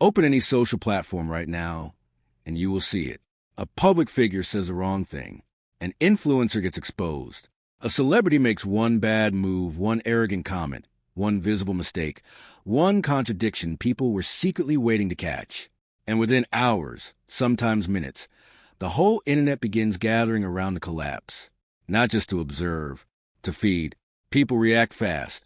Open any social platform right now, and you will see it. A public figure says the wrong thing. An influencer gets exposed. A celebrity makes one bad move, one arrogant comment, one visible mistake, one contradiction people were secretly waiting to catch. And within hours, sometimes minutes, the whole internet begins gathering around the collapse. Not just to observe, to feed. People react fast.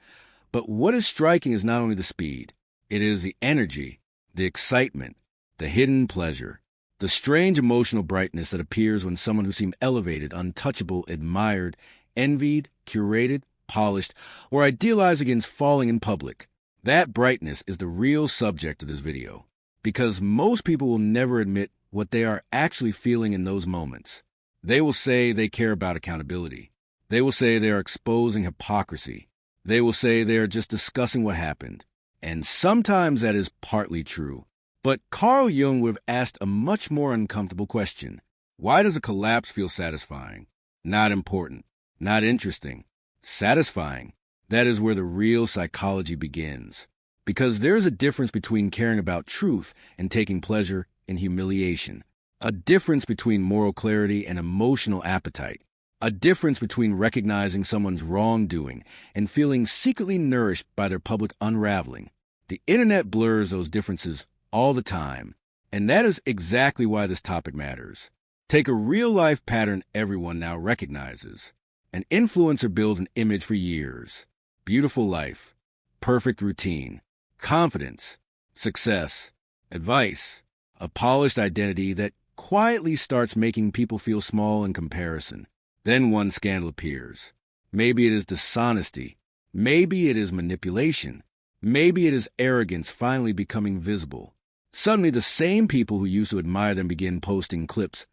But what is striking is not only the speed. It is the energy, the excitement, the hidden pleasure, the strange emotional brightness that appears when someone who seemed elevated, untouchable, admired, envied, curated, polished, or idealized begins falling in public. That brightness is the real subject of this video, because most people will never admit what they are actually feeling in those moments. They will say they care about accountability. They will say they are exposing hypocrisy. They will say they are just discussing what happened. And sometimes that is partly true. But Carl Jung would have asked a much more uncomfortable question. Why does a collapse feel satisfying? Not important. Not interesting. Satisfying. That is where the real psychology begins. Because there is a difference between caring about truth and taking pleasure in humiliation. A difference between moral clarity and emotional appetite. A difference between recognizing someone's wrongdoing and feeling secretly nourished by their public unraveling. The internet blurs those differences all the time, and that is exactly why this topic matters. Take a real-life pattern everyone now recognizes. An influencer builds an image for years. Beautiful life, perfect routine, confidence, success, advice, a polished identity that quietly starts making people feel small in comparison. Then one scandal appears. Maybe it is dishonesty. Maybe it is manipulation. Maybe it is arrogance finally becoming visible. Suddenly, the same people who used to admire them begin posting clips,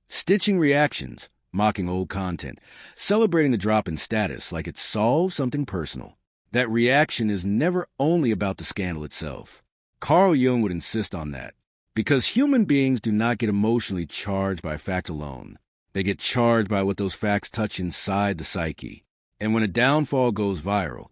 stitching reactions, mocking old content, celebrating the drop in status like it solves something personal. That reaction is never only about the scandal itself. Carl Jung would insist on that, because human beings do not get emotionally charged by fact alone. They get charged by what those facts touch inside the psyche. And when a downfall goes viral,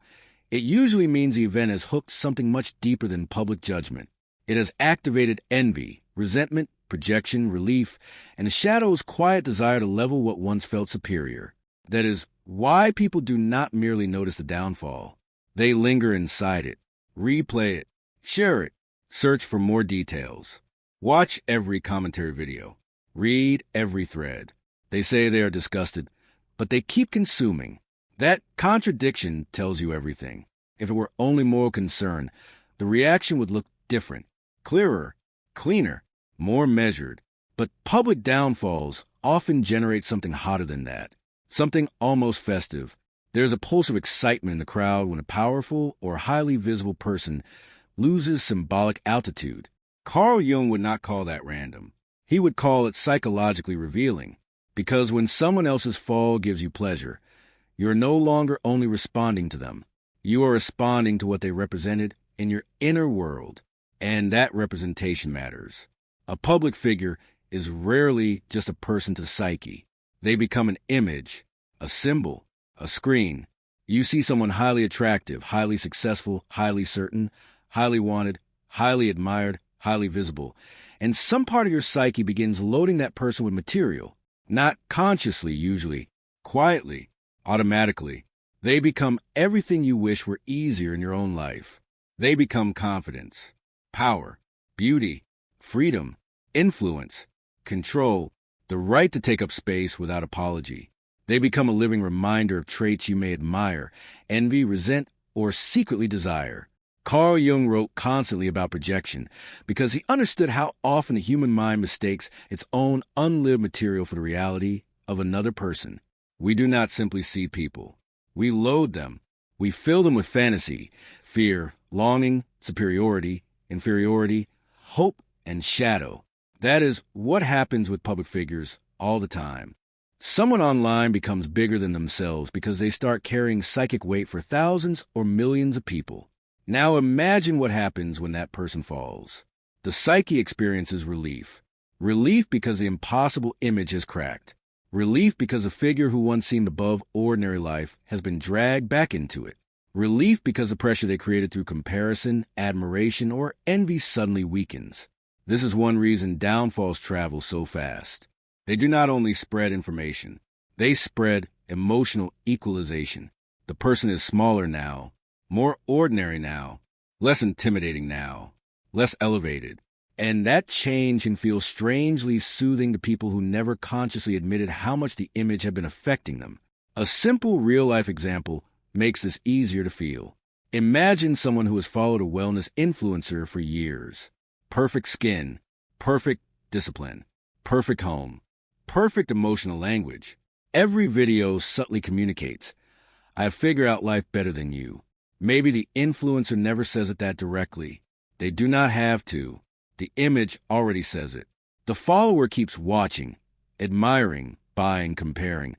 it usually means the event has hooked something much deeper than public judgment. It has activated envy, resentment, projection, relief, and the shadow's quiet desire to level what once felt superior. That is why people do not merely notice the downfall. They linger inside it, replay it, share it, search for more details. Watch every commentary video. Read every thread. They say they are disgusted, but they keep consuming. That contradiction tells you everything. If it were only moral concern, the reaction would look different, clearer, cleaner, more measured. But public downfalls often generate something hotter than that, something almost festive. There's a pulse of excitement in the crowd when a powerful or highly visible person loses symbolic altitude. Carl Jung would not call that random. He would call it psychologically revealing. Because when someone else's fall gives you pleasure, you are no longer only responding to them. You are responding to what they represented in your inner world. And that representation matters. A public figure is rarely just a person to psyche. They become an image, a symbol, a screen. You see someone highly attractive, highly successful, highly certain, highly wanted, highly admired, highly visible. And some part of your psyche begins loading that person with material. Not consciously, usually. Quietly. Automatically. They become everything you wish were easier in your own life. They become confidence, power, beauty, freedom, influence, control, the right to take up space without apology. They become a living reminder of traits you may admire, envy, resent, or secretly desire. Carl Jung wrote constantly about projection because he understood how often the human mind mistakes its own unlived material for the reality of another person. We do not simply see people. We load them. We fill them with fantasy, fear, longing, superiority, inferiority, hope, and shadow. That is what happens with public figures all the time. Someone online becomes bigger than themselves because they start carrying psychic weight for thousands or millions of people. Now imagine what happens when that person falls. The psyche experiences relief. Relief because the impossible image has cracked. Relief because a figure who once seemed above ordinary life has been dragged back into it. Relief because the pressure they created through comparison, admiration, or envy suddenly weakens. This is one reason downfalls travel so fast. They do not only spread information, they spread emotional equalization. The person is smaller now, more ordinary now, less intimidating now, less elevated. And that change can feel strangely soothing to people who never consciously admitted how much the image had been affecting them. A simple real-life example makes this easier to feel. Imagine someone who has followed a wellness influencer for years. Perfect skin, perfect discipline, perfect home, perfect emotional language. Every video subtly communicates, I figure out life better than you. Maybe the influencer never says it that directly. They do not have to. The image already says it. The follower keeps watching, admiring, buying, comparing,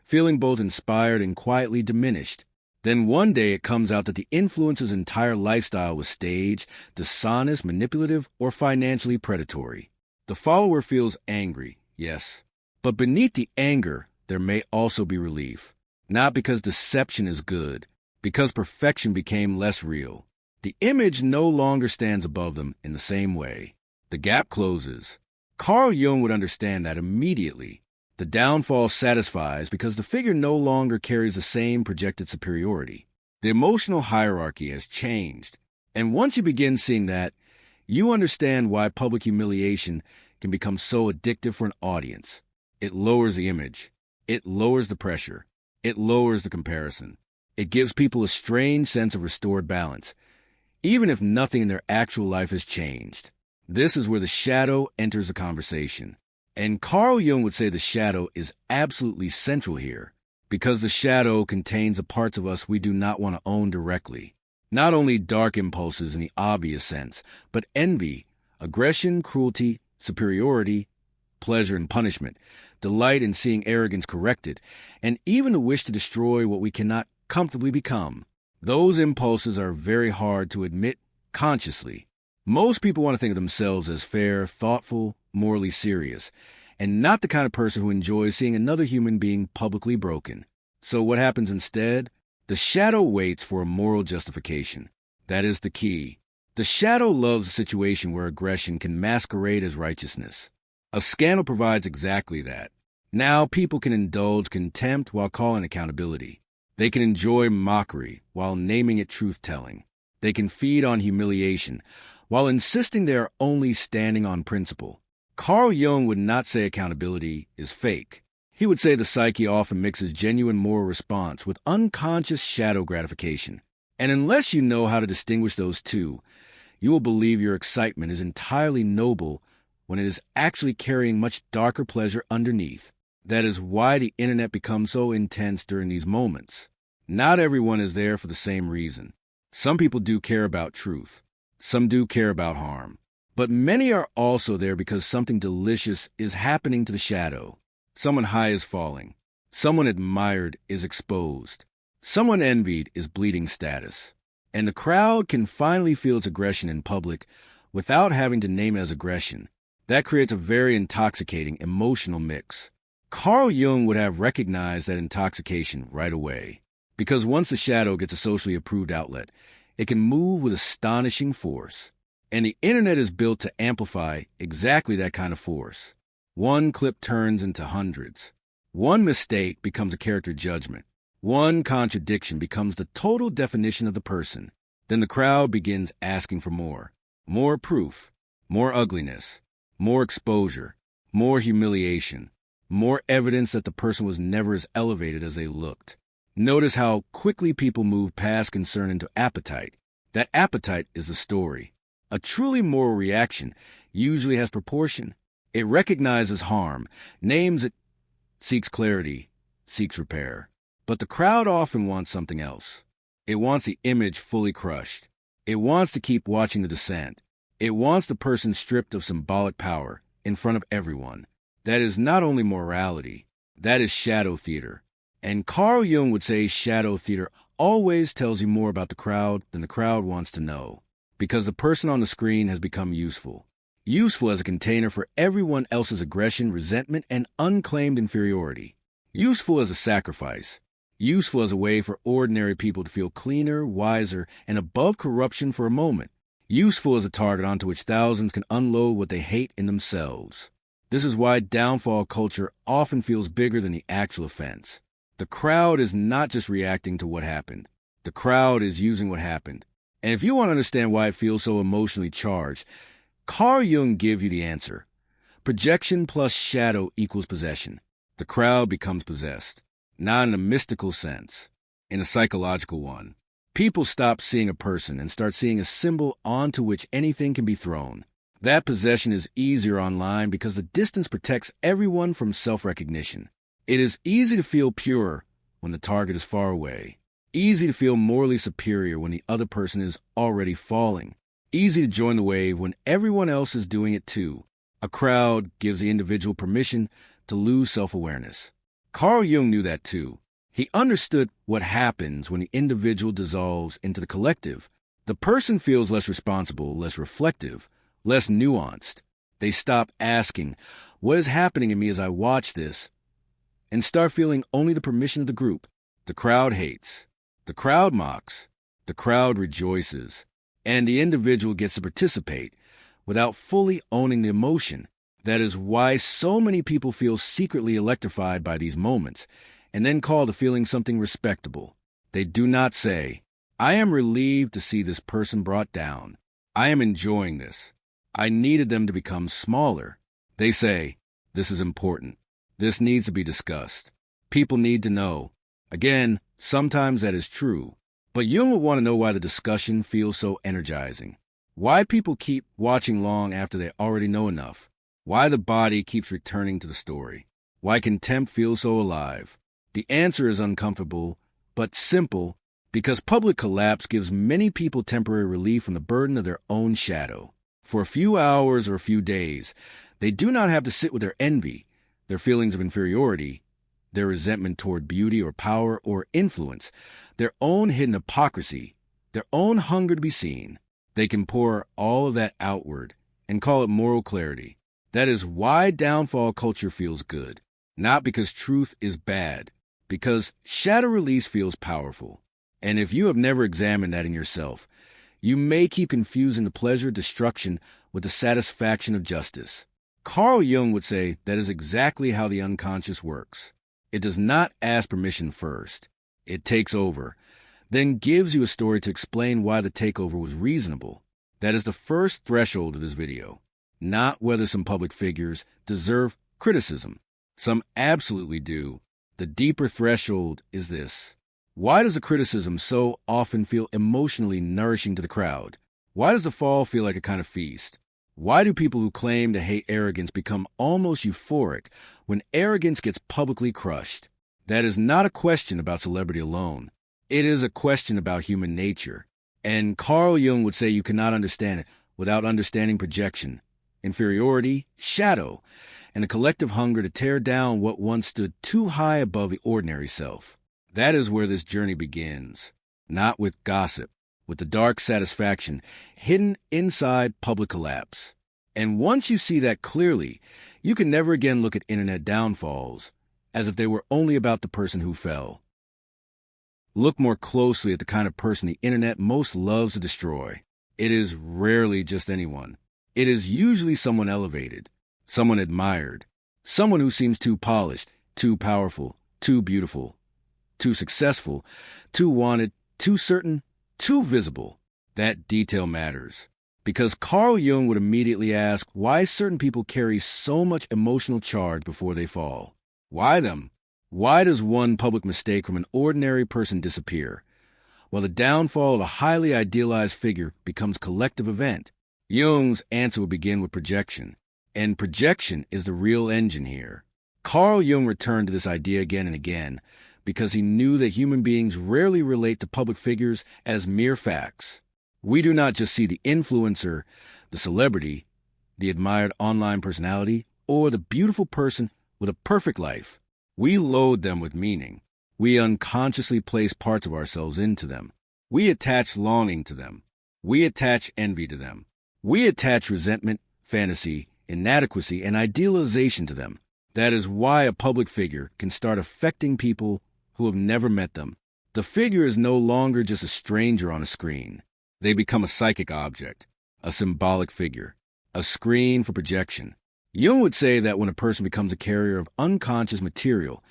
feeling both inspired and quietly diminished. Then one day it comes out that the influencer's entire lifestyle was staged, dishonest, manipulative, or financially predatory. The follower feels angry, yes. But beneath the anger, there may also be relief. Not because deception is good, because perfection became less real. The image no longer stands above them in the same way. The gap closes. Carl Jung would understand that immediately. The downfall satisfies because the figure no longer carries the same projected superiority. The emotional hierarchy has changed. And once you begin seeing that, you understand why public humiliation can become so addictive for an audience. It lowers the image. It lowers the pressure. It lowers the comparison. It gives people a strange sense of restored balance, even if nothing in their actual life has changed. This is where the shadow enters the conversation. And Carl Jung would say the shadow is absolutely central here, because the shadow contains the parts of us we do not want to own directly. Not only dark impulses in the obvious sense, but envy, aggression, cruelty, superiority, pleasure and punishment, delight in seeing arrogance corrected, and even the wish to destroy what we cannot comfortably become. Those impulses are very hard to admit consciously. Most people want to think of themselves as fair, thoughtful, morally serious, and not the kind of person who enjoys seeing another human being publicly broken. So what happens instead? The shadow waits for a moral justification. That is the key. The shadow loves a situation where aggression can masquerade as righteousness. A scandal provides exactly that. Now people can indulge contempt while calling accountability. They can enjoy mockery while naming it truth-telling. They can feed on humiliation while insisting they are only standing on principle. Carl Jung would not say accountability is fake. He would say the psyche often mixes genuine moral response with unconscious shadow gratification. And unless you know how to distinguish those two, you will believe your excitement is entirely noble when it is actually carrying much darker pleasure underneath. That is why the internet becomes so intense during these moments. Not everyone is there for the same reason. Some people do care about truth. Some do care about harm. But many are also there because something delicious is happening to the shadow. Someone high is falling. Someone admired is exposed. Someone envied is bleeding status. And the crowd can finally feel its aggression in public without having to name it as aggression. That creates a very intoxicating emotional mix. Carl Jung would have recognized that intoxication right away, because once the shadow gets a socially approved outlet, it can move with astonishing force. And the internet is built to amplify exactly that kind of force. One clip turns into hundreds. One mistake becomes a character judgment. One contradiction becomes the total definition of the person. Then the crowd begins asking for more. More proof, more ugliness, more exposure, more humiliation, more evidence that the person was never as elevated as they looked. Notice how quickly people move past concern into appetite. That appetite is the story. A truly moral reaction usually has proportion. It recognizes harm, names it, seeks clarity, seeks repair. But the crowd often wants something else. It wants the image fully crushed. It wants to keep watching the descent. It wants the person stripped of symbolic power in front of everyone. That is not only morality, that is shadow theater. And Carl Jung would say shadow theater always tells you more about the crowd than the crowd wants to know, because the person on the screen has become useful. Useful as a container for everyone else's aggression, resentment, and unclaimed inferiority. Useful as a sacrifice. useful as a way for ordinary people to feel cleaner, wiser, and above corruption for a moment, useful as a target onto which thousands can unload what they hate in themselves. This is why downfall culture often feels bigger than the actual offense. The crowd is not just reacting to what happened. The crowd is using what happened. And if you want to understand why it feels so emotionally charged, Carl Jung gives you the answer. Projection plus shadow equals possession. The crowd becomes possessed. Not in a mystical sense, in a psychological one. People stop seeing a person and start seeing a symbol onto which anything can be thrown. That possession is easier online because the distance protects everyone from self-recognition. It is easy to feel pure when the target is far away. Easy to feel morally superior when the other person is already falling. Easy to join the wave when everyone else is doing it too. A crowd gives the individual permission to lose self-awareness. Carl Jung knew that too. He understood what happens when the individual dissolves into the collective. The person feels less responsible, less reflective, less nuanced. They stop asking, what is happening in me as I watch this? And start feeling only the permission of the group. The crowd hates. The crowd mocks. The crowd rejoices. And the individual gets to participate without fully owning the emotion. That is why so many people feel secretly electrified by these moments, and then call the feeling something respectable. They do not say, I am relieved to see this person brought down. I am enjoying this. I needed them to become smaller. They say, this is important. This needs to be discussed. People need to know. Again, sometimes that is true. But Jung would want to know why the discussion feels so energizing. Why people keep watching long after they already know enough. Why the body keeps returning to the story. Why contempt feels so alive. The answer is uncomfortable, but simple, because public collapse gives many people temporary relief from the burden of their own shadow. For a few hours or a few days, they do not have to sit with their envy, their feelings of inferiority, their resentment toward beauty or power or influence, their own hidden hypocrisy, their own hunger to be seen. They can pour all of that outward and call it moral clarity. That is why downfall culture feels good, not because truth is bad, because shadow release feels powerful. And if you have never examined that in yourself, you may keep confusing the pleasure of destruction with the satisfaction of justice. Carl Jung would say that is exactly how the unconscious works. It does not ask permission first. It takes over, then gives you a story to explain why the takeover was reasonable. That is the first threshold of this video. Not whether some public figures deserve criticism. Some absolutely do. The deeper threshold is this. Why does the criticism so often feel emotionally nourishing to the crowd? Why does the fall feel like a kind of feast? Why do people who claim to hate arrogance become almost euphoric when arrogance gets publicly crushed? That is not a question about celebrity alone. It is a question about human nature. And Carl Jung would say you cannot understand it without understanding projection, inferiority, shadow, and a collective hunger to tear down what once stood too high above the ordinary self. That is where this journey begins, not with gossip, with the dark satisfaction hidden inside public collapse. And once you see that clearly, you can never again look at internet downfalls as if they were only about the person who fell. Look more closely at the kind of person the internet most loves to destroy. It is rarely just anyone. It is usually someone elevated, someone admired, someone who seems too polished, too powerful, too beautiful, too successful, too wanted, too certain, too visible. That detail matters. Because Carl Jung would immediately ask why certain people carry so much emotional charge before they fall. Why them? Why does one public mistake from an ordinary person disappear, while the downfall of a highly idealized figure becomes a collective event? Jung's answer would begin with projection, and projection is the real engine here. Carl Jung returned to this idea again and again because he knew that human beings rarely relate to public figures as mere facts. We do not just see the influencer, the celebrity, the admired online personality, or the beautiful person with a perfect life. We load them with meaning. We unconsciously place parts of ourselves into them. We attach longing to them. We attach envy to them. We attach resentment, fantasy, inadequacy, and idealization to them. That is why a public figure can start affecting people who have never met them. The figure is no longer just a stranger on a screen. They become a psychic object, a symbolic figure, a screen for projection. Jung would say that when a person becomes a carrier of unconscious material,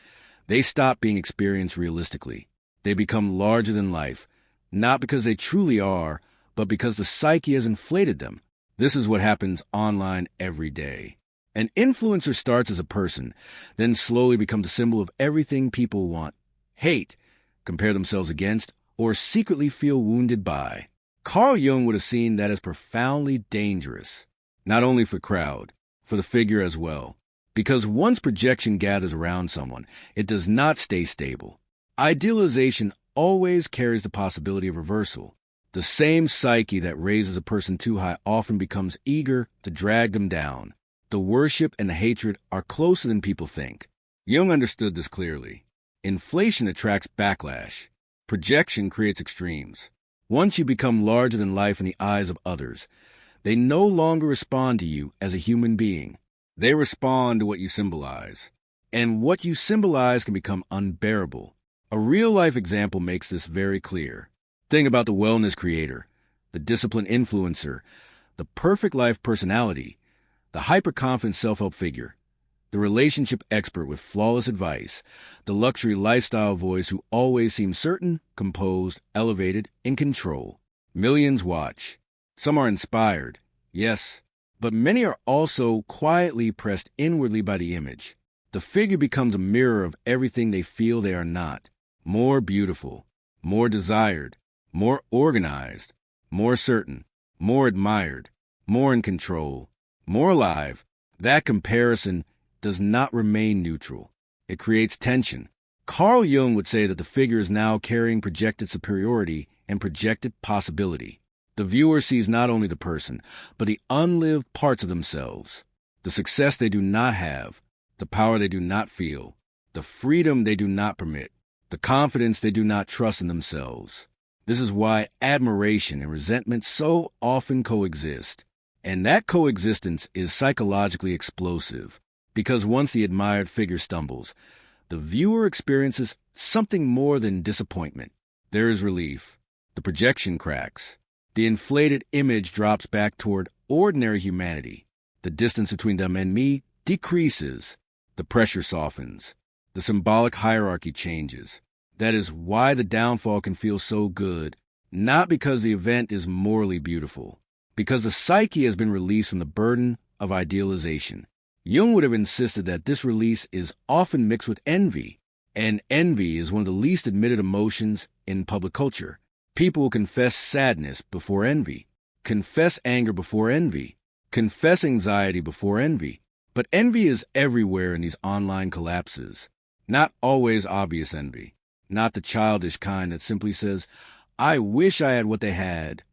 they stop being experienced realistically. They become larger than life, not because they truly are, but because the psyche has inflated them. This is what happens online every day. An influencer starts as a person, then slowly becomes a symbol of everything people want, hate, compare themselves against, or secretly feel wounded by. Carl Jung would have seen that as profoundly dangerous, not only for crowd, for the figure as well. Because once projection gathers around someone, it does not stay stable. Idealization always carries the possibility of reversal. The same psyche that raises a person too high often becomes eager to drag them down. The worship and the hatred are closer than people think. Jung understood this clearly. Inflation attracts backlash. Projection creates extremes. Once you become larger than life in the eyes of others, they no longer respond to you as a human being. They respond to what you symbolize. And what you symbolize can become unbearable. A real-life example makes this very clear. Think about the wellness creator, the disciplined influencer, the perfect life personality, the hyper-confident self-help figure, the relationship expert with flawless advice, the luxury lifestyle voice who always seems certain, composed, elevated, in control. Millions watch. Some are inspired, yes, but many are also quietly pressed inwardly by the image. The figure becomes a mirror of everything they feel they are not. More beautiful, more desired, more organized, more certain, more admired, more in control, more alive. That comparison does not remain neutral. It creates tension. Carl Jung would say that the figure is now carrying projected superiority and projected possibility. The viewer sees not only the person, but the unlived parts of themselves, the success they do not have, the power they do not feel, the freedom they do not permit, the confidence they do not trust in themselves. This is why admiration and resentment so often coexist. And that coexistence is psychologically explosive, because once the admired figure stumbles, the viewer experiences something more than disappointment. There is relief. The projection cracks. The inflated image drops back toward ordinary humanity. The distance between them and me decreases. The pressure softens. The symbolic hierarchy changes. That is why the downfall can feel so good, not because the event is morally beautiful, because the psyche has been released from the burden of idealization. Jung would have insisted that this release is often mixed with envy, and envy is one of the least admitted emotions in public culture. People will confess sadness before envy, confess anger before envy, confess anxiety before envy. But envy is everywhere in these online collapses. Not always obvious envy, not the childish kind that simply says, "I wish I had what they had."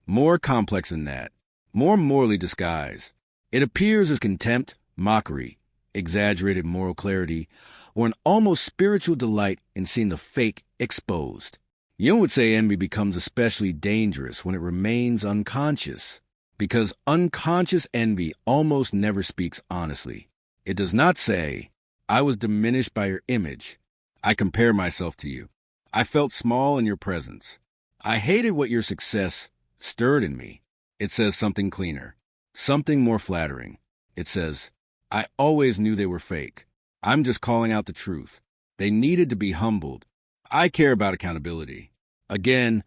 More complex than that, more morally disguised. It appears as contempt, mockery, exaggerated moral clarity, or an almost spiritual delight in seeing the fake exposed. Jung would say envy becomes especially dangerous when it remains unconscious, because unconscious envy almost never speaks honestly. It does not say, "I was diminished by your image. I compare myself to you. I felt small in your presence. I hated what your success stirred in me." It says something cleaner, something more flattering. It says, "I always knew they were fake. I'm just calling out the truth. They needed to be humbled. I care about accountability." Again,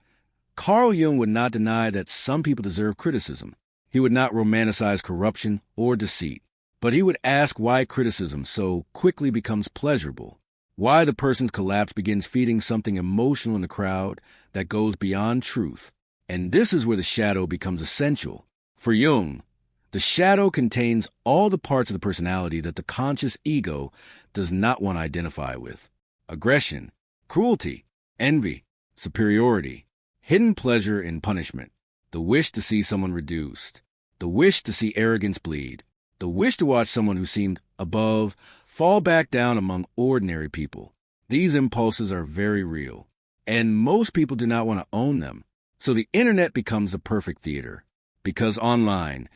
Carl Jung would not deny that some people deserve criticism. He would not romanticize corruption or deceit, but he would ask why criticism so quickly becomes pleasurable, why the person's collapse begins feeding something emotional in the crowd that goes beyond truth. And this is where the shadow becomes essential. For Jung, the shadow contains all the parts of the personality that the conscious ego does not want to identify with: aggression, cruelty, envy, superiority, hidden pleasure in punishment, the wish to see someone reduced, the wish to see arrogance bleed, the wish to watch someone who seemed above fall back down among ordinary people. These impulses are very real, and most people do not want to own them. So the internet becomes the perfect theater, because online,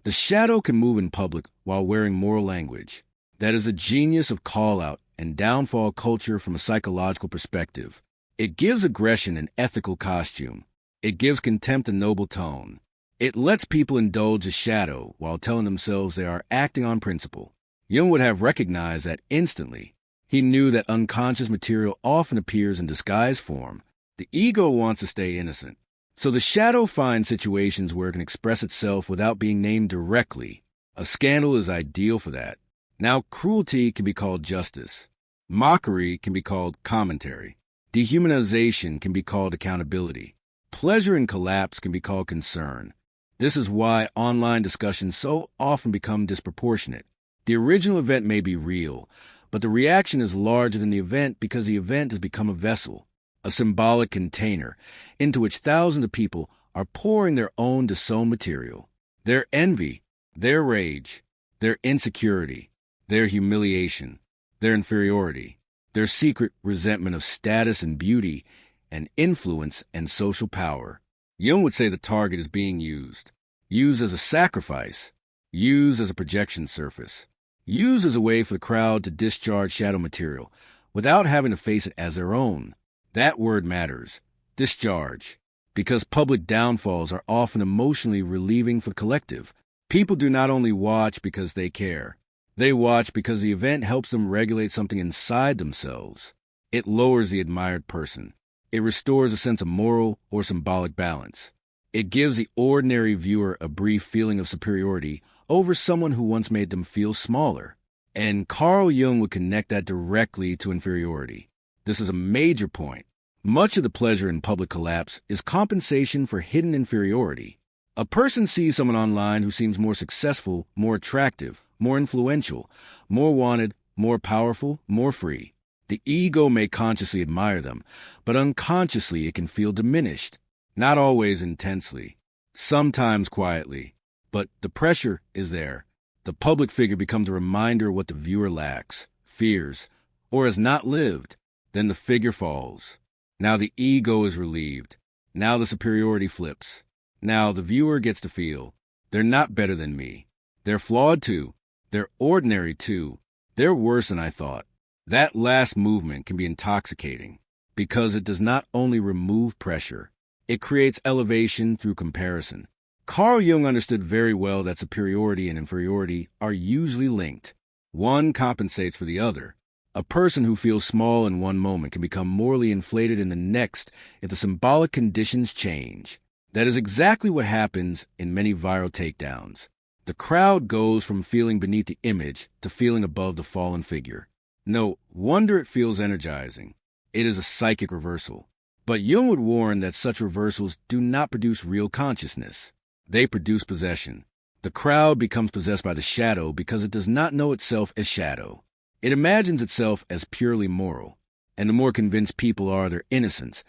the shadow can move in public while wearing moral language. That is a genius of call-out and downfall culture from a psychological perspective. It gives aggression an ethical costume. It gives contempt a noble tone. It lets people indulge a shadow while telling themselves they are acting on principle. Jung would have recognized that instantly. He knew that unconscious material often appears in disguised form. The ego wants to stay innocent. So the shadow finds situations where it can express itself without being named directly. A scandal is ideal for that. Now, cruelty can be called justice. Mockery can be called commentary. Dehumanization can be called accountability. Pleasure in collapse can be called concern. This is why online discussions so often become disproportionate. The original event may be real, but the reaction is larger than the event because the event has become a vessel, a symbolic container, into which thousands of people are pouring their own disowned material. Their envy, their rage, their insecurity, their humiliation, their inferiority, their secret resentment of status and beauty and influence and social power. Jung would say the target is being used as a sacrifice, used as a projection surface, used as a way for the crowd to discharge shadow material without having to face it as their own. That word matters, discharge, because public downfalls are often emotionally relieving for the collective. People do not only watch because they care. They watch because the event helps them regulate something inside themselves. It lowers the admired person. It restores a sense of moral or symbolic balance. It gives the ordinary viewer a brief feeling of superiority over someone who once made them feel smaller. And Carl Jung would connect that directly to inferiority. This is a major point. Much of the pleasure in public collapse is compensation for hidden inferiority. A person sees someone online who seems more successful, more attractive, more influential, more wanted, more powerful, more free. The ego may consciously admire them, but unconsciously it can feel diminished. Not always intensely, sometimes quietly, but the pressure is there. The public figure becomes a reminder of what the viewer lacks, fears, or has not lived. Then the figure falls. Now the ego is relieved. Now the superiority flips. Now the viewer gets to feel, they're not better than me. They're flawed too. They're ordinary too. They're worse than I thought. That last movement can be intoxicating because it does not only remove pressure, it creates elevation through comparison. Carl Jung understood very well that superiority and inferiority are usually linked. One compensates for the other. A person who feels small in one moment can become morally inflated in the next if the symbolic conditions change. That is exactly what happens in many viral takedowns. The crowd goes from feeling beneath the image to feeling above the fallen figure. No wonder it feels energizing. It is a psychic reversal. But Jung would warn that such reversals do not produce real consciousness. They produce possession. The crowd becomes possessed by the shadow because it does not know itself as shadow. It imagines itself as purely moral. And the more convinced people are of their innocence,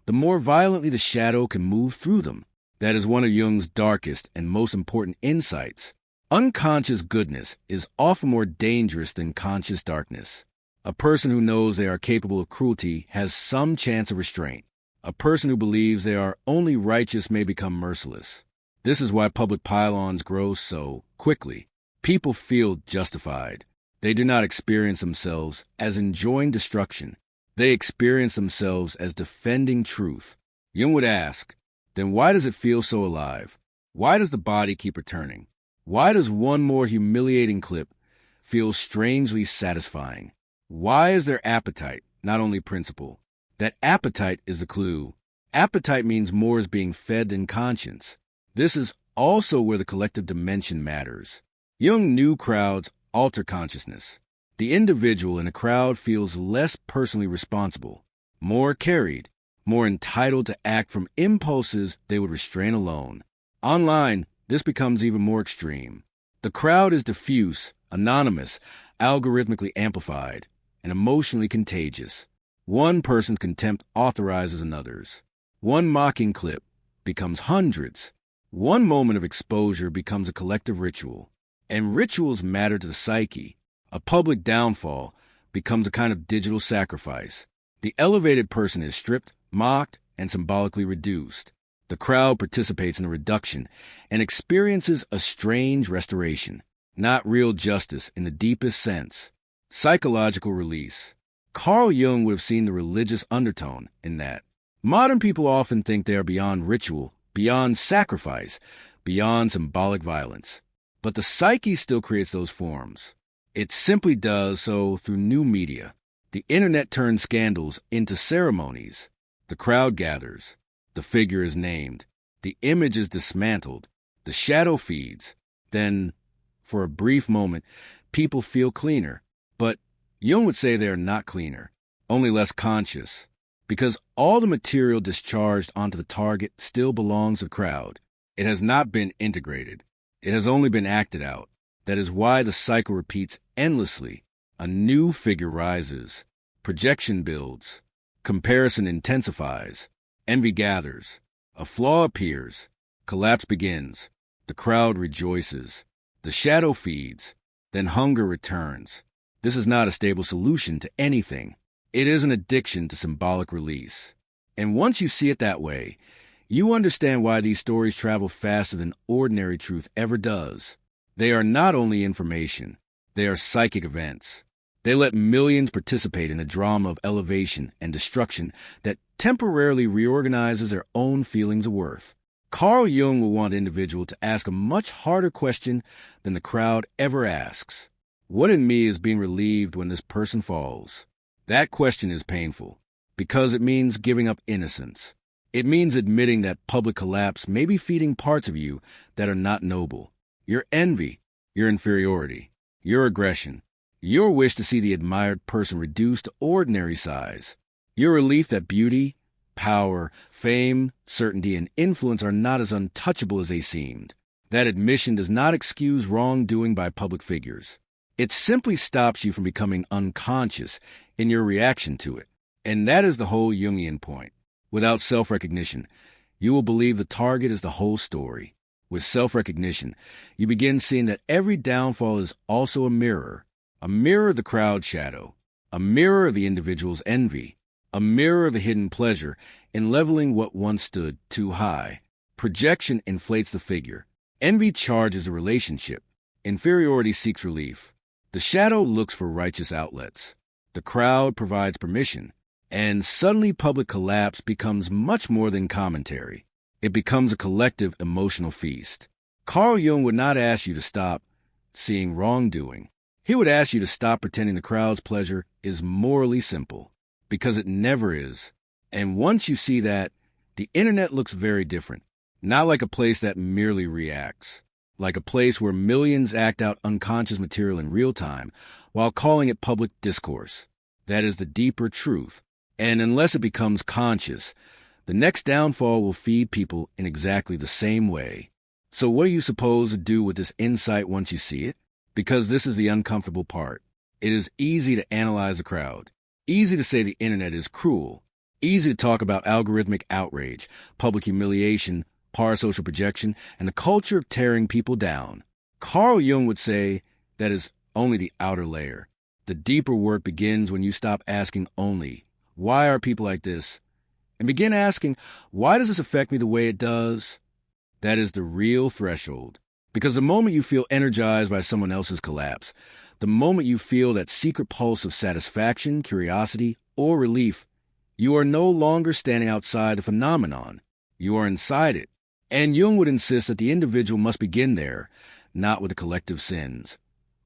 the more violently the shadow can move through them. That is one of Jung's darkest and most important insights. Unconscious goodness is often more dangerous than conscious darkness. A person who knows they are capable of cruelty has some chance of restraint. A person who believes they are only righteous may become merciless. This is why public pile-ons grow so quickly. People feel justified. They do not experience themselves as enjoying destruction. They experience themselves as defending truth. Jung would ask, then why does it feel so alive? Why does the body keep returning? Why does one more humiliating clip feel strangely satisfying? Why is there appetite, not only principle? That appetite is the clue. Appetite means more is being fed than conscience. This is also where the collective dimension matters. Jung knew crowds alter consciousness. The individual in a crowd feels less personally responsible, more carried, more entitled to act from impulses they would restrain alone. Online, this becomes even more extreme. The crowd is diffuse, anonymous, algorithmically amplified, and emotionally contagious. One person's contempt authorizes another's. One mocking clip becomes hundreds. One moment of exposure becomes a collective ritual. And rituals matter to the psyche. A public downfall becomes a kind of digital sacrifice. The elevated person is stripped, mocked, and symbolically reduced. The crowd participates in the reduction and experiences a strange restoration, not real justice in the deepest sense. Psychological release. Carl Jung would have seen the religious undertone in that. Modern people often think they are beyond ritual, beyond sacrifice, beyond symbolic violence. But the psyche still creates those forms. It simply does so through new media. The internet turns scandals into ceremonies. The crowd gathers. The figure is named. The image is dismantled. The shadow feeds. Then, for a brief moment, people feel cleaner. But Jung would say they are not cleaner, only less conscious, because all the material discharged onto the target still belongs to the crowd. It has not been integrated. It has only been acted out. That is why the cycle repeats endlessly. A new figure rises. Projection builds. Comparison intensifies. Envy gathers. A flaw appears. Collapse begins. The crowd rejoices. The shadow feeds. Then hunger returns. This is not a stable solution to anything. It is an addiction to symbolic release. And once you see it that way, you understand why these stories travel faster than ordinary truth ever does. They are not only information, they are psychic events. They let millions participate in a drama of elevation and destruction that temporarily reorganizes their own feelings of worth. Carl Jung will want an individual to ask a much harder question than the crowd ever asks. What in me is being relieved when this person falls? That question is painful, because it means giving up innocence. It means admitting that public collapse may be feeding parts of you that are not noble. Your envy, your inferiority, your aggression, your wish to see the admired person reduced to ordinary size, your relief that beauty, power, fame, certainty, and influence are not as untouchable as they seemed. That admission does not excuse wrongdoing by public figures. It simply stops you from becoming unconscious in your reaction to it. And that is the whole Jungian point. Without self-recognition, you will believe the target is the whole story. With self-recognition, you begin seeing that every downfall is also a mirror of the crowd shadow, a mirror of the individual's envy, a mirror of the hidden pleasure in leveling what once stood too high. Projection inflates the figure. Envy charges a relationship. Inferiority seeks relief. The shadow looks for righteous outlets. The crowd provides permission. And suddenly public collapse becomes much more than commentary. It becomes a collective emotional feast. Carl Jung would not ask you to stop seeing wrongdoing. He would ask you to stop pretending the crowd's pleasure is morally simple, because it never is. And once you see that, the internet looks very different. Not like a place that merely reacts. Like a place where millions act out unconscious material in real time while calling it public discourse. That is the deeper truth. And unless it becomes conscious, the next downfall will feed people in exactly the same way. So what are you supposed to do with this insight once you see it? Because this is the uncomfortable part. It is easy to analyze a crowd. Easy to say the internet is cruel. Easy to talk about algorithmic outrage, public humiliation, parasocial projection, and the culture of tearing people down. Carl Jung would say that is only the outer layer. The deeper work begins when you stop asking only, why are people like this? And begin asking, why does this affect me the way it does? That is the real threshold. Because the moment you feel energized by someone else's collapse, the moment you feel that secret pulse of satisfaction, curiosity, or relief, you are no longer standing outside the phenomenon. You are inside it. And Jung would insist that the individual must begin there, not with the collective sins,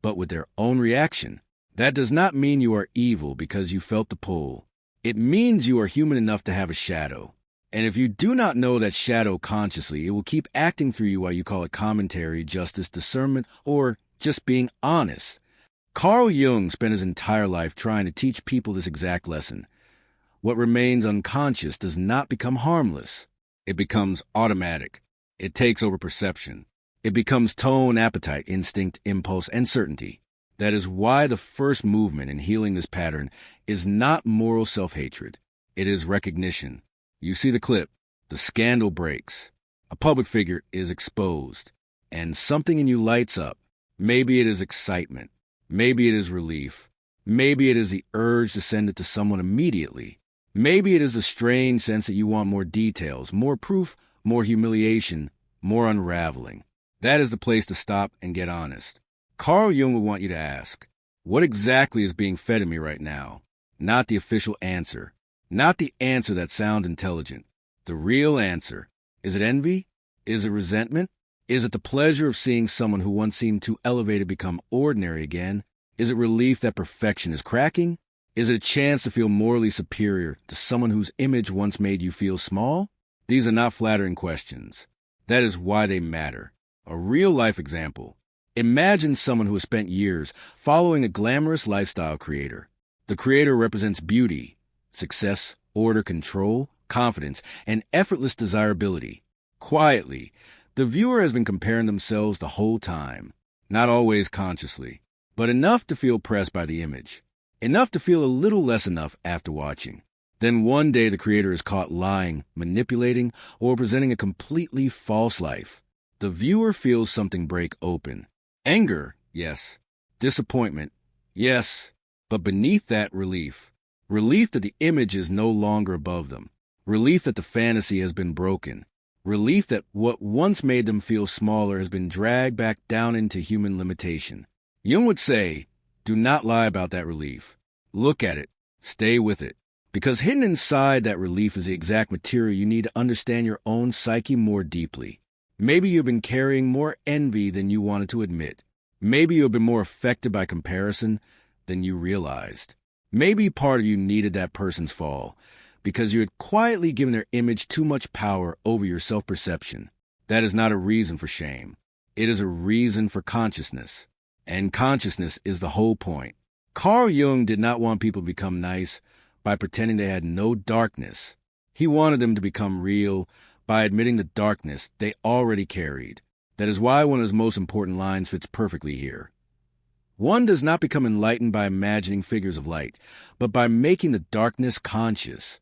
but with their own reaction. That does not mean you are evil because you felt the pull. It means you are human enough to have a shadow. And if you do not know that shadow consciously, it will keep acting through you while you call it commentary, justice, discernment, or just being honest. Carl Jung spent his entire life trying to teach people this exact lesson. What remains unconscious does not become harmless. It becomes automatic. It takes over perception. It becomes tone, appetite, instinct, impulse, and certainty. That is why the first movement in healing this pattern is not moral self-hatred. It is recognition. You see the clip. The scandal breaks. A public figure is exposed. And something in you lights up. Maybe it is excitement. Maybe it is relief. Maybe it is the urge to send it to someone immediately. Maybe it is a strange sense that you want more details, more proof, more humiliation, more unraveling. That is the place to stop and get honest. Carl Jung would want you to ask, What exactly is being fed in me right now? Not the official answer. Not the answer that sounds intelligent. The real answer. Is it envy? Is it resentment? Is it the pleasure of seeing someone who once seemed too elevated become ordinary again? Is it relief that perfection is cracking? Is it a chance to feel morally superior to someone whose image once made you feel small? These are not flattering questions. That is why they matter. A real-life example. Imagine someone who has spent years following a glamorous lifestyle creator. The creator represents beauty, success, order, control, confidence, and effortless desirability. Quietly, the viewer has been comparing themselves the whole time, not always consciously, but enough to feel pressed by the image, enough to feel a little less enough after watching. Then one day the creator is caught lying, manipulating, or presenting a completely false life. The viewer feels something break open. Anger, yes. Disappointment, yes. But beneath that, relief. Relief that the image is no longer above them. Relief that the fantasy has been broken. Relief that what once made them feel smaller has been dragged back down into human limitation. Jung would say, do not lie about that relief. Look at it. Stay with it. Because hidden inside that relief is the exact material you need to understand your own psyche more deeply. Maybe you've been carrying more envy than you wanted to admit. Maybe you've been more affected by comparison than you realized. Maybe part of you needed that person's fall because you had quietly given their image too much power over your self-perception. That is not a reason for shame. It is a reason for consciousness. And consciousness is the whole point. Carl Jung did not want people to become nice by pretending they had no darkness. He wanted them to become real by admitting the darkness they already carried. That is why one of his most important lines fits perfectly here. One does not become enlightened by imagining figures of light, but by making the darkness conscious.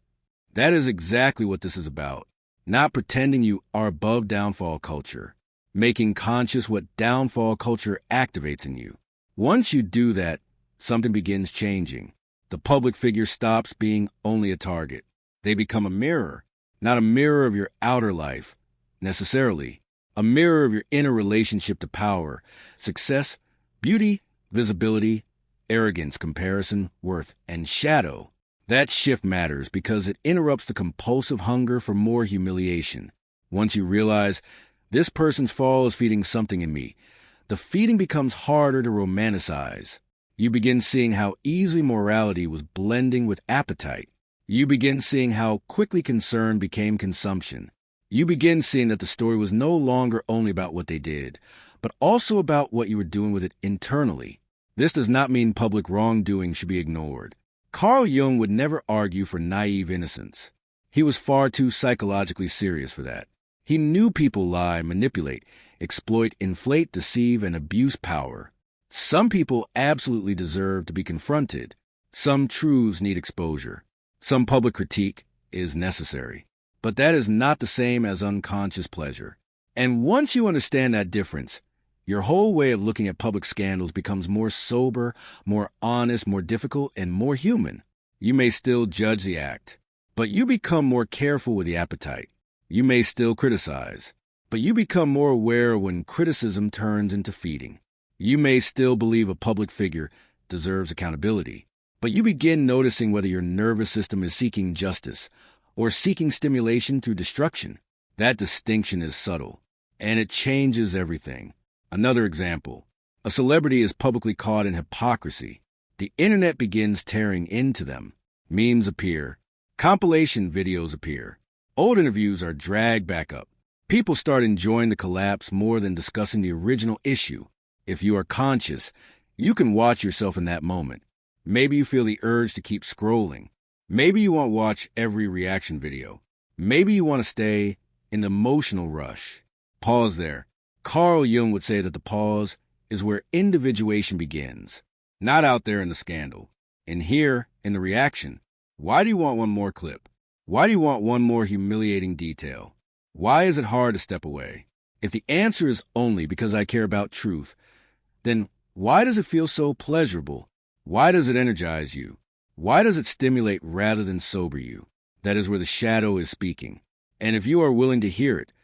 That is exactly what this is about. Not pretending you are above downfall culture. Making conscious what downfall culture activates in you. Once you do that, something begins changing. The public figure stops being only a target. They become a mirror, not a mirror of your outer life, necessarily. A mirror of your inner relationship to power, success, beauty, visibility, arrogance, comparison, worth, and shadow. That shift matters because it interrupts the compulsive hunger for more humiliation. Once you realize, this person's fall is feeding something in me, the feeding becomes harder to romanticize. You begin seeing how easily morality was blending with appetite. You begin seeing how quickly concern became consumption. You begin seeing that the story was no longer only about what they did, but also about what you were doing with it internally. This does not mean public wrongdoing should be ignored. Carl Jung would never argue for naive innocence. He was far too psychologically serious for that. He knew people lie, manipulate, exploit, inflate, deceive, and abuse power. Some people absolutely deserve to be confronted. Some truths need exposure. Some public critique is necessary. But that is not the same as unconscious pleasure. And once you understand that difference, your whole way of looking at public scandals becomes more sober, more honest, more difficult, and more human. You may still judge the act, but you become more careful with the appetite. You may still criticize, but you become more aware when criticism turns into feeding. You may still believe a public figure deserves accountability, but you begin noticing whether your nervous system is seeking justice or seeking stimulation through destruction. That distinction is subtle, and it changes everything. Another example. A celebrity is publicly caught in hypocrisy. The internet begins tearing into them. Memes appear. Compilation videos appear. Old interviews are dragged back up. People start enjoying the collapse more than discussing the original issue. If you are conscious, you can watch yourself in that moment. Maybe you feel the urge to keep scrolling. Maybe you won't watch every reaction video. Maybe you want to stay in the emotional rush. Pause there. Carl Jung would say that the pause is where individuation begins, not out there in the scandal. And here, in the reaction, why do you want one more clip? Why do you want one more humiliating detail? Why is it hard to step away? If the answer is only because I care about truth, then why does it feel so pleasurable? Why does it energize you? Why does it stimulate rather than sober you? That is where the shadow is speaking. And if you are willing to hear it,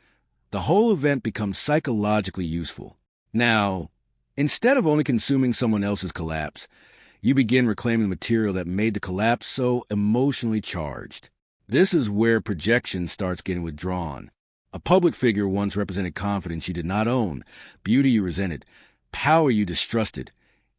the whole event becomes psychologically useful. Now, Instead of only consuming someone else's collapse, you begin reclaiming the material that made the collapse so emotionally charged. This is where projection starts getting withdrawn. A public figure once represented confidence you did not own, beauty you resented, power you distrusted,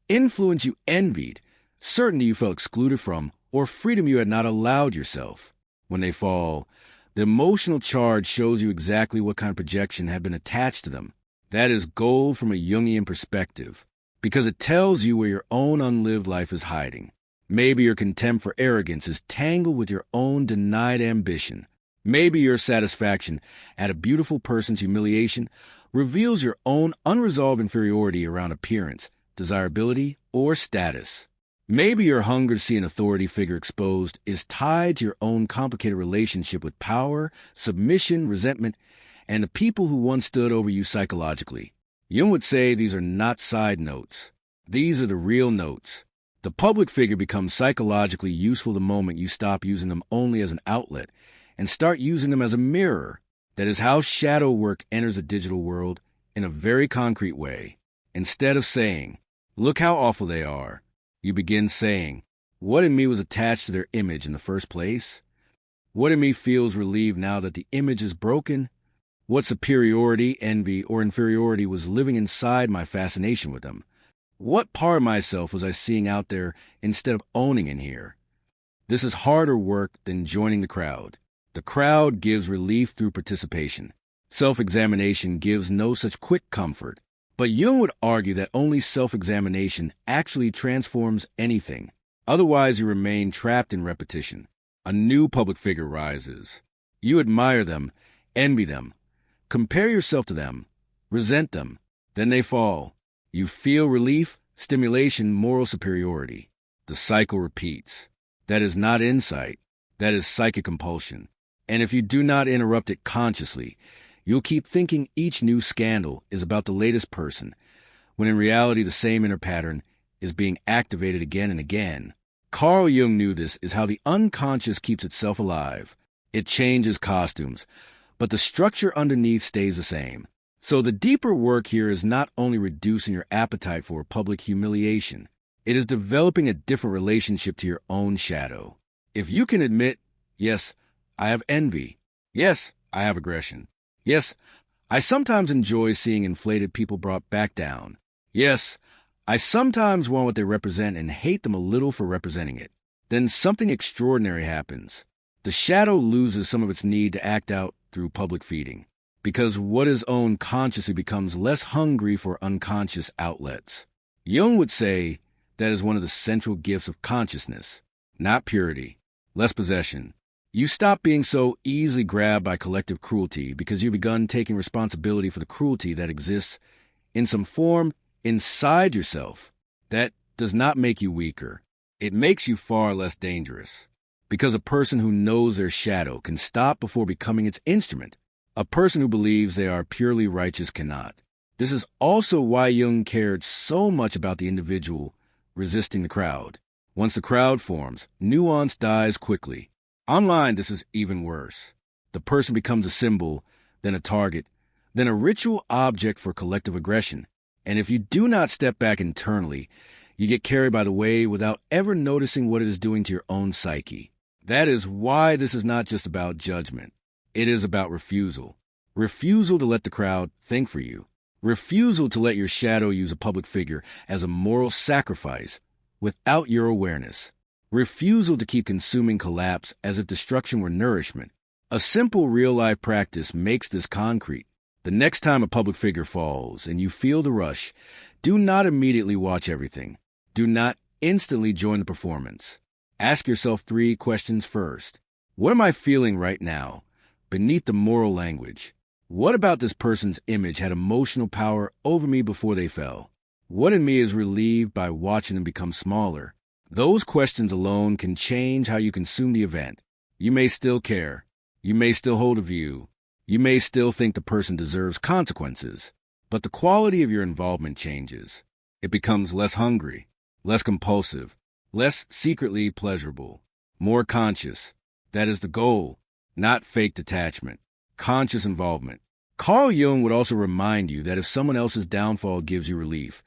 influence you envied, certainty you felt excluded from, or freedom you had not allowed yourself. When they fall, the emotional charge shows you exactly what kind of projection had been attached to them. That is gold from a Jungian perspective, because it tells you where your own unlived life is hiding. Maybe your contempt for arrogance is tangled with your own denied ambition. Maybe your satisfaction at a beautiful person's humiliation reveals your own unresolved inferiority around appearance, desirability, or status. Maybe your hunger to see an authority figure exposed is tied to your own complicated relationship with power, submission, resentment, and the people who once stood over you psychologically. Jung would say these are not side notes. These are the real notes. The public figure becomes psychologically useful the moment you stop using them only as an outlet and start using them as a mirror. That is how shadow work enters the digital world in a very concrete way. Instead of saying, "Look how awful they are," you begin saying, "What in me was attached to their image in the first place? What in me feels relieved now that the image is broken? What superiority, envy, or inferiority was living inside my fascination with them? What part of myself was I seeing out there instead of owning in here?" This is harder work than joining the crowd. The crowd gives relief through participation. Self-examination gives no such quick comfort. But Jung would argue that only self-examination actually transforms anything. Otherwise, you remain trapped in repetition. A new public figure rises. You admire them, envy them, compare yourself to them, resent them. Then they fall. You feel relief, stimulation, moral superiority. The cycle repeats. That is not insight. That is psychic compulsion. And if you do not interrupt it consciously, you'll keep thinking each new scandal is about the latest person, when in reality the same inner pattern is being activated again and again. Carl Jung knew this is how the unconscious keeps itself alive. It changes costumes, but the structure underneath stays the same. So the deeper work here is not only reducing your appetite for public humiliation, it is developing a different relationship to your own shadow. If you can admit, yes, I have envy. Yes, I have aggression. Yes, I sometimes enjoy seeing inflated people brought back down. Yes, I sometimes want what they represent and hate them a little for representing it. Then something extraordinary happens. The shadow loses some of its need to act out through public feeding, because what is owned consciously becomes less hungry for unconscious outlets. Jung would say that is one of the central gifts of consciousness, not purity, less possession. You stop being so easily grabbed by collective cruelty because you've begun taking responsibility for the cruelty that exists in some form inside yourself. That does not make you weaker. It makes you far less dangerous, because a person who knows their shadow can stop before becoming its instrument. A person who believes they are purely righteous cannot. This is also why Jung cared so much about the individual resisting the crowd. Once the crowd forms, nuance dies quickly. Online, this is even worse. The person becomes a symbol, then a target, then a ritual object for collective aggression. And if you do not step back internally, you get carried by the wave without ever noticing what it is doing to your own psyche. That is why this is not just about judgment. It is about refusal. Refusal to let the crowd think for you. Refusal to let your shadow use a public figure as a moral sacrifice without your awareness. Refusal to keep consuming collapse as if destruction were nourishment. A simple real-life practice makes this concrete. The next time a public figure falls and you feel the rush, do not immediately watch everything. Do not instantly join the performance. Ask yourself 3 questions first. What am I feeling right now, beneath the moral language? What about this person's image had emotional power over me before they fell? What in me is relieved by watching them become smaller? Those questions alone can change how you consume the event. You may still care. You may still hold a view. You may still think the person deserves consequences. But the quality of your involvement changes. It becomes less hungry, less compulsive, less secretly pleasurable, more conscious. That is the goal, not fake detachment. Conscious involvement. Carl Jung would also remind you that if someone else's downfall gives you relief,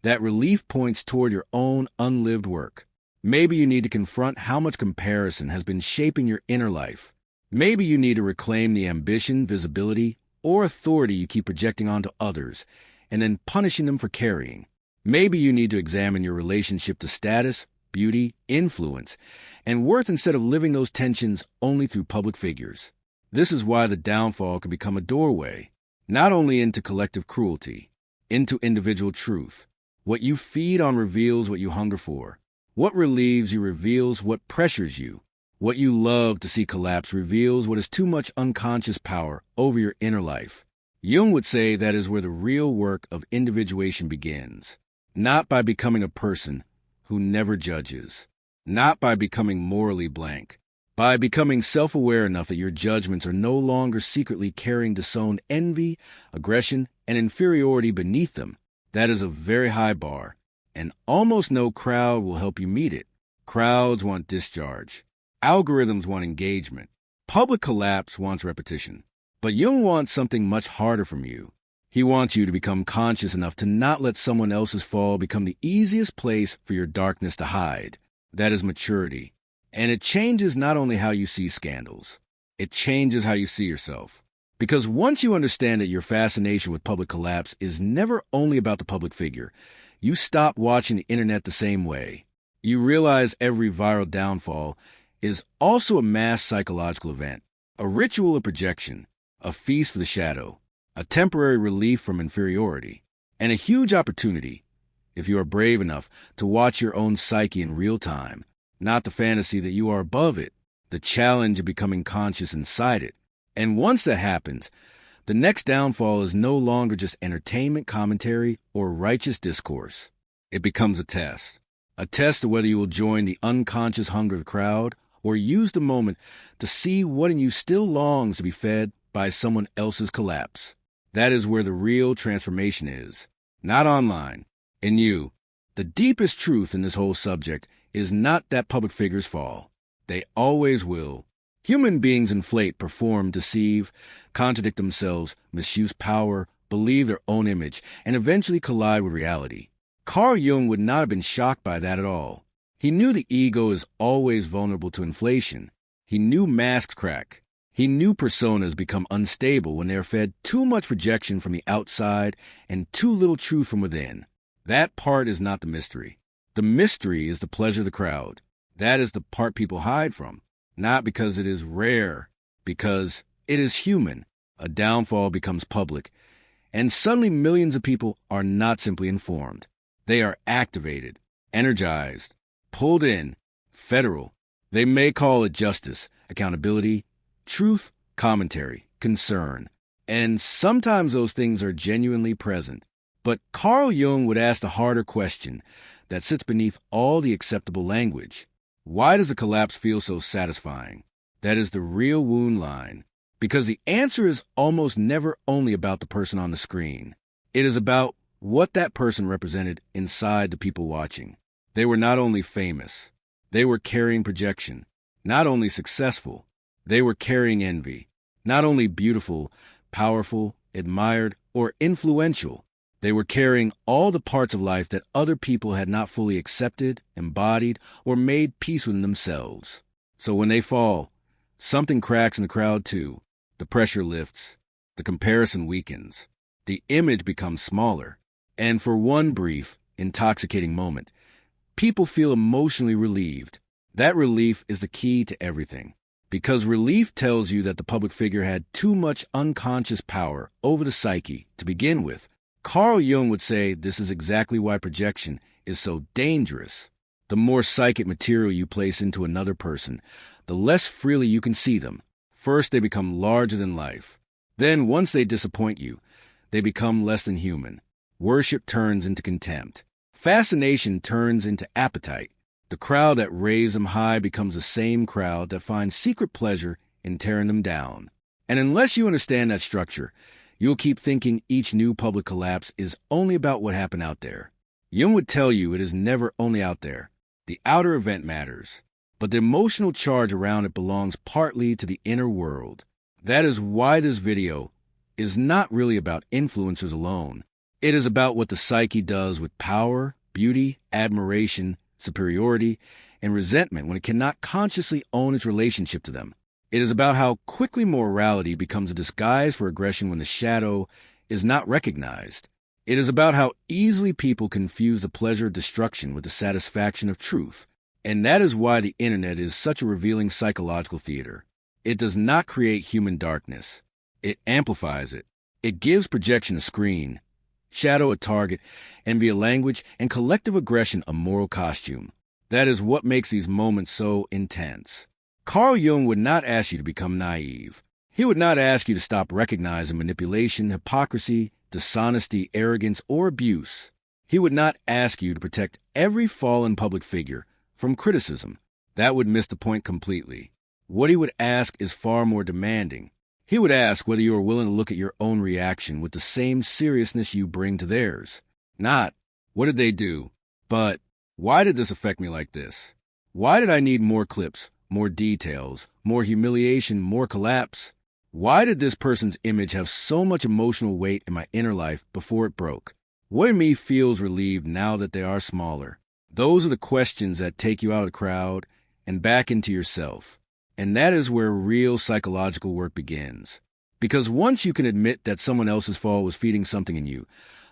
that relief points toward your own unlived work. Maybe you need to confront how much comparison has been shaping your inner life. Maybe you need to reclaim the ambition, visibility, or authority you keep projecting onto others and then punishing them for carrying. Maybe you need to examine your relationship to status, beauty, influence, and worth instead of living those tensions only through public figures. This is why the downfall can become a doorway, not only into collective cruelty, into individual truth. What you feed on reveals what you hunger for. What relieves you reveals what pressures you. What you love to see collapse reveals what is too much unconscious power over your inner life. Jung would say that is where the real work of individuation begins. Not by becoming a person who never judges. Not by becoming morally blank. By becoming self-aware enough that your judgments are no longer secretly carrying disowned envy, aggression, and inferiority beneath them. That is a very high bar, and almost no crowd will help you meet it. Crowds want discharge. Algorithms want engagement. Public collapse wants repetition. But Jung wants something much harder from you. He wants you to become conscious enough to not let someone else's fall become the easiest place for your darkness to hide. That is maturity. And it changes not only how you see scandals, it changes how you see yourself. Because once you understand that your fascination with public collapse is never only about the public figure, you stop watching the internet the same way. You realize every viral downfall is also a mass psychological event, a ritual of projection, a feast for the shadow, a temporary relief from inferiority, and a huge opportunity, if you are brave enough, to watch your own psyche in real time, not the fantasy that you are above it, the challenge of becoming conscious inside it. And once that happens, the next downfall is no longer just entertainment, commentary, or righteous discourse. It becomes a test of whether you will join the unconscious hunger of the crowd or use the moment to see what in you still longs to be fed by someone else's collapse. That is where the real transformation is, not online, in you. The deepest truth in this whole subject is not that public figures fall. They always will. Human beings inflate, perform, deceive, contradict themselves, misuse power, believe their own image, and eventually collide with reality. Carl Jung would not have been shocked by that at all. He knew the ego is always vulnerable to inflation. He knew masks crack. He knew personas become unstable when they are fed too much projection from the outside and too little truth from within. That part is not the mystery. The mystery is the pleasure of the crowd. That is the part people hide from. Not because it is rare, because it is human. A downfall becomes public, and suddenly millions of people are not simply informed. They are activated, energized, pulled in, federal. They may call it justice, accountability, truth, commentary, concern. And sometimes those things are genuinely present. But Carl Jung would ask the harder question that sits beneath all the acceptable language. Why does the collapse feel so satisfying? That is the real wound line. Because the answer is almost never only about the person on the screen. It is about what that person represented inside the people watching. They were not only famous, they were carrying projection. Not only successful, they were carrying envy. Not only beautiful, powerful, admired, or influential, they were carrying all the parts of life that other people had not fully accepted, embodied, or made peace with themselves. So when they fall, something cracks in the crowd too. The pressure lifts. The comparison weakens. The image becomes smaller. And for one brief, intoxicating moment, people feel emotionally relieved. That relief is the key to everything. Because relief tells you that the public figure had too much unconscious power over the psyche to begin with. Carl Jung would say this is exactly why projection is so dangerous. The more psychic material you place into another person, the less freely you can see them. First, they become larger than life. Then, once they disappoint you, they become less than human. Worship turns into contempt. Fascination turns into appetite. The crowd that raised them high becomes the same crowd that finds secret pleasure in tearing them down. And unless you understand that structure, you'll keep thinking each new public collapse is only about what happened out there. Jung would tell you it is never only out there. The outer event matters, but the emotional charge around it belongs partly to the inner world. That is why this video is not really about influencers alone. It is about what the psyche does with power, beauty, admiration, superiority, and resentment when it cannot consciously own its relationship to them. It is about how quickly morality becomes a disguise for aggression when the shadow is not recognized. It is about how easily people confuse the pleasure of destruction with the satisfaction of truth. And that is why the internet is such a revealing psychological theater. It does not create human darkness. It amplifies it. It gives projection a screen, shadow a target, envy a language, and collective aggression a moral costume. That is what makes these moments so intense. Carl Jung would not ask you to become naive. He would not ask you to stop recognizing manipulation, hypocrisy, dishonesty, arrogance, or abuse. He would not ask you to protect every fallen public figure from criticism. That would miss the point completely. What he would ask is far more demanding. He would ask whether you are willing to look at your own reaction with the same seriousness you bring to theirs. Not, what did they do? But, why did this affect me like this? Why did I need more clips, more details, more humiliation, more collapse? Why did this person's image have so much emotional weight in my inner life before it broke? What in me feels relieved now that they are smaller? Those are the questions that take you out of the crowd and back into yourself. And that is where real psychological work begins. Because once you can admit that someone else's fall was feeding something in you,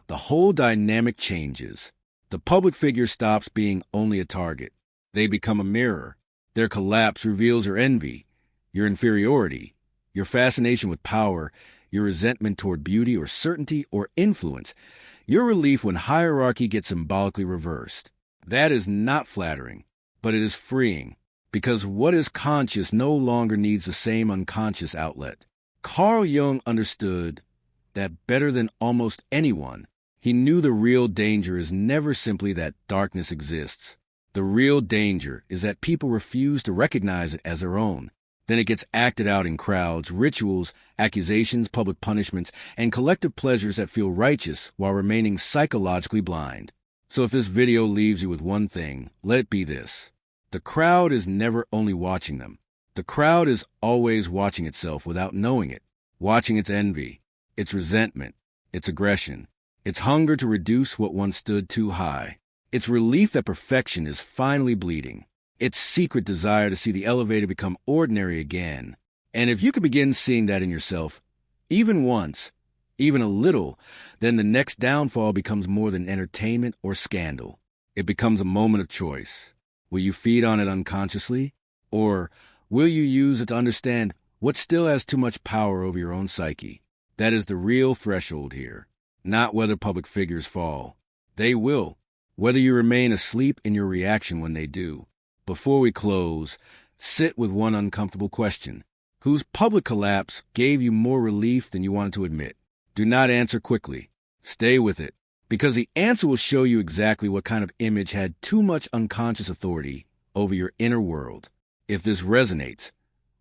the whole dynamic changes. The public figure stops being only a target. They become a mirror. Their collapse reveals your envy, your inferiority, your fascination with power, your resentment toward beauty or certainty or influence, your relief when hierarchy gets symbolically reversed. That is not flattering, but it is freeing, because what is conscious no longer needs the same unconscious outlet. Carl Jung understood that better than almost anyone. He knew the real danger is never simply that darkness exists. The real danger is that people refuse to recognize it as their own. Then it gets acted out in crowds, rituals, accusations, public punishments, and collective pleasures that feel righteous while remaining psychologically blind. So if this video leaves you with one thing, let it be this. The crowd is never only watching them. The crowd is always watching itself without knowing it, watching its envy, its resentment, its aggression, its hunger to reduce what once stood too high, its relief that perfection is finally bleeding, its secret desire to see the elevator become ordinary again. And if you can begin seeing that in yourself, even once, even a little, then the next downfall becomes more than entertainment or scandal. It becomes a moment of choice. Will you feed on it unconsciously? Or will you use it to understand what still has too much power over your own psyche? That is the real threshold here. Not whether public figures fall. They will, whether you remain asleep in your reaction when they do. Before we close, sit with one uncomfortable question. Whose public collapse gave you more relief than you wanted to admit? Do not answer quickly. Stay with it, because the answer will show you exactly what kind of image had too much unconscious authority over your inner world. If this resonates,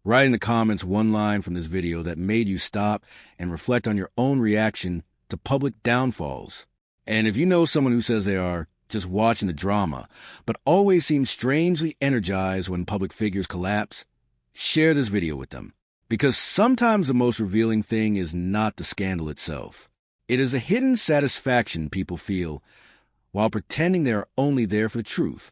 write in the comments one line from this video that made you stop and reflect on your own reaction to public downfalls. And if you know someone who says they are just watching the drama, but always seems strangely energized when public figures collapse, share this video with them. Because sometimes the most revealing thing is not the scandal itself. It is a hidden satisfaction people feel while pretending they are only there for the truth.